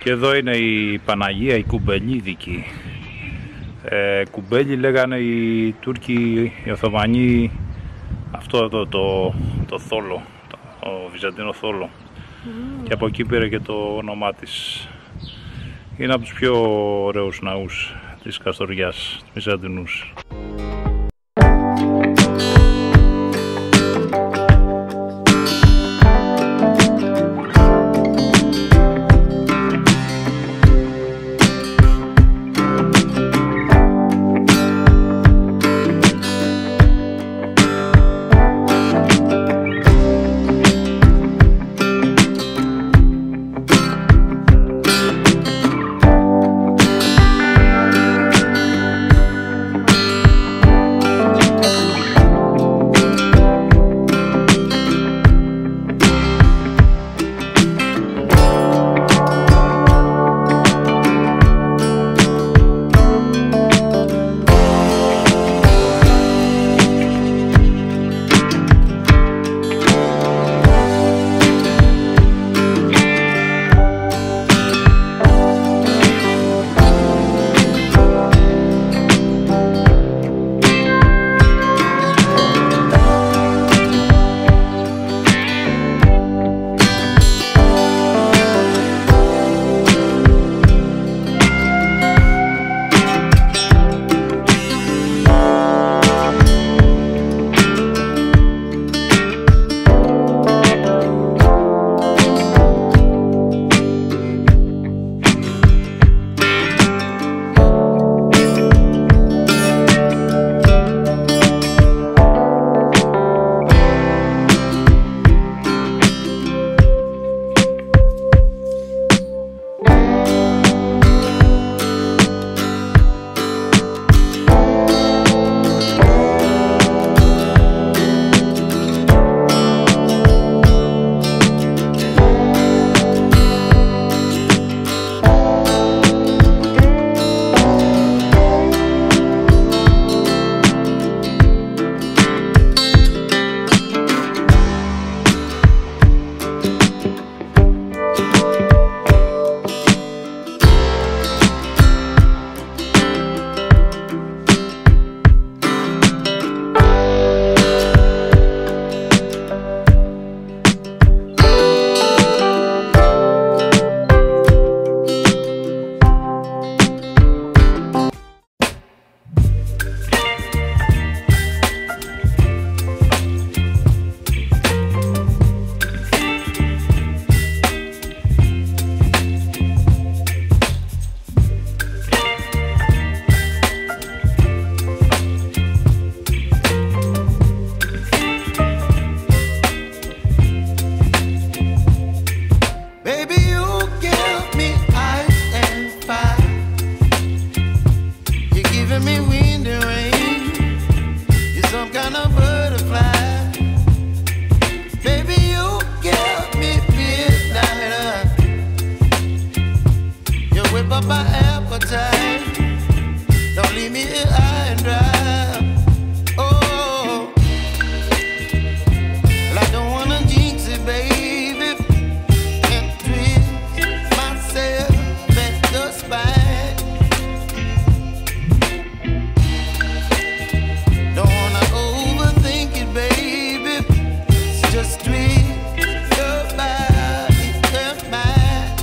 Και εδώ είναι η Παναγία, η Κουμπελίδικη. Κουμπέλι λέγανε οι Τούρκοι, οι Οθωμανοί, αυτό εδώ το θόλο, το βυζαντινό θόλο. Και από εκεί πήρε και το όνομά της. Είναι από τους πιο ωραίους ναούς της Καστοριάς, της Βυζαντινούς. up my appetite. Don't leave me here high and dry. Oh, well, I don't wanna jinx it, baby, and twist myself at the spine. Don't wanna overthink it, baby. It's just twist your body and mine.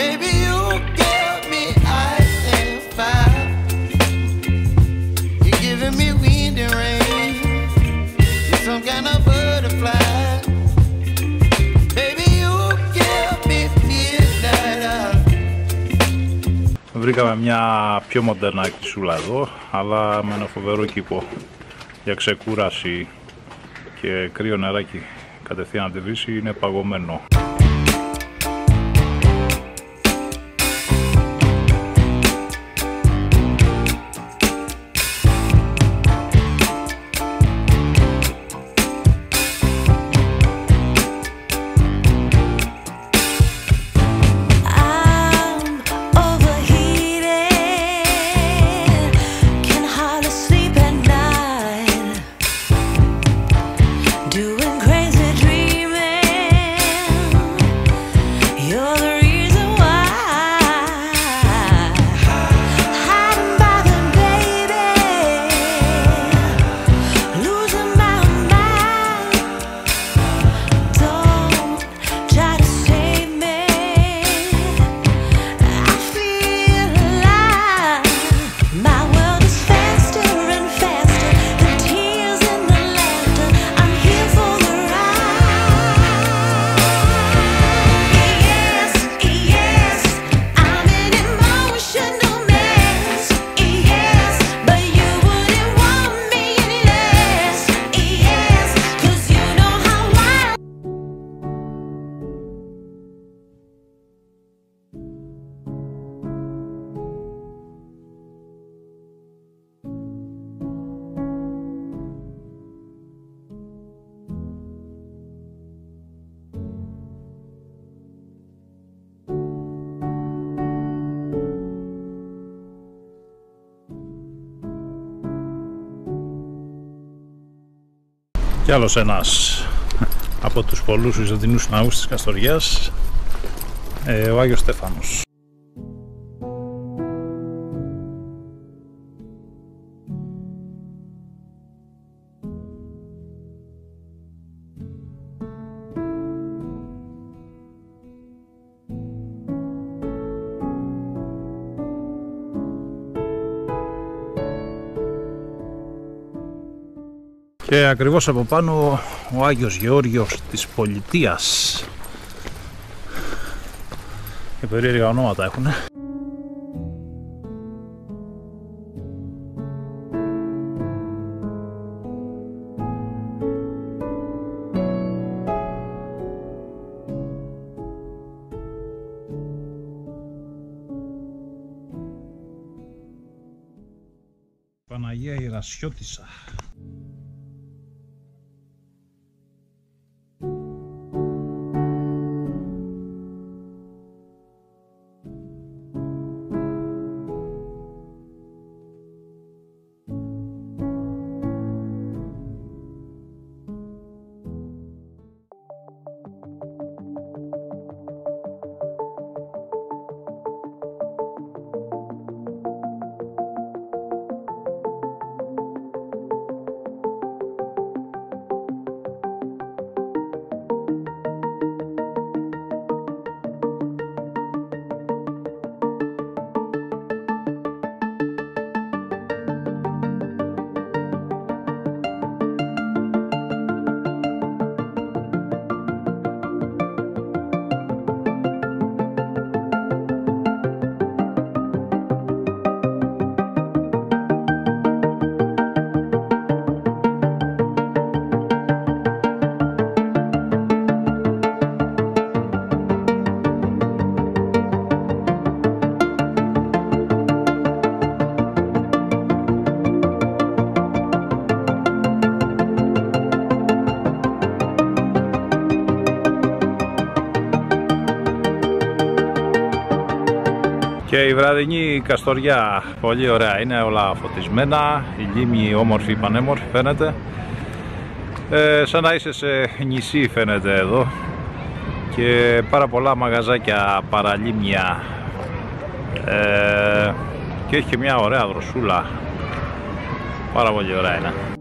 Baby, you give me ice and fire. You're giving me wind and rain. You're some kind of butterfly. Baby, you give me midnight. Βρήκαμε μια πιο μοντέρνα εκκλησούλα εδώ, αλλά με ένα φοβερό κήπο για ξεκούραση και κρύο νεράκι κατευθείαν από τη βρύση, είναι παγωμένο. Κι άλλος ένας από τους πολλούς βυζαντινούς ναούς της Καστοριάς, ο Άγιος Στέφανος. Και ακριβώς από πάνω ο Άγιος Γεώργιος της Πολιτείας. Και περίεργα ονόματα έχουνε. Παναγία Ιερασιώτισσα. Και η βραδινή Καστοριά πολύ ωραία είναι, όλα φωτισμένα, η λίμνη όμορφη, πανέμορφη φαίνεται, σαν να είσαι σε νησί φαίνεται εδώ, και πάρα πολλά μαγαζάκια, παραλίμνια, και έχει και μια ωραία δροσούλα, πάρα πολύ ωραία είναι.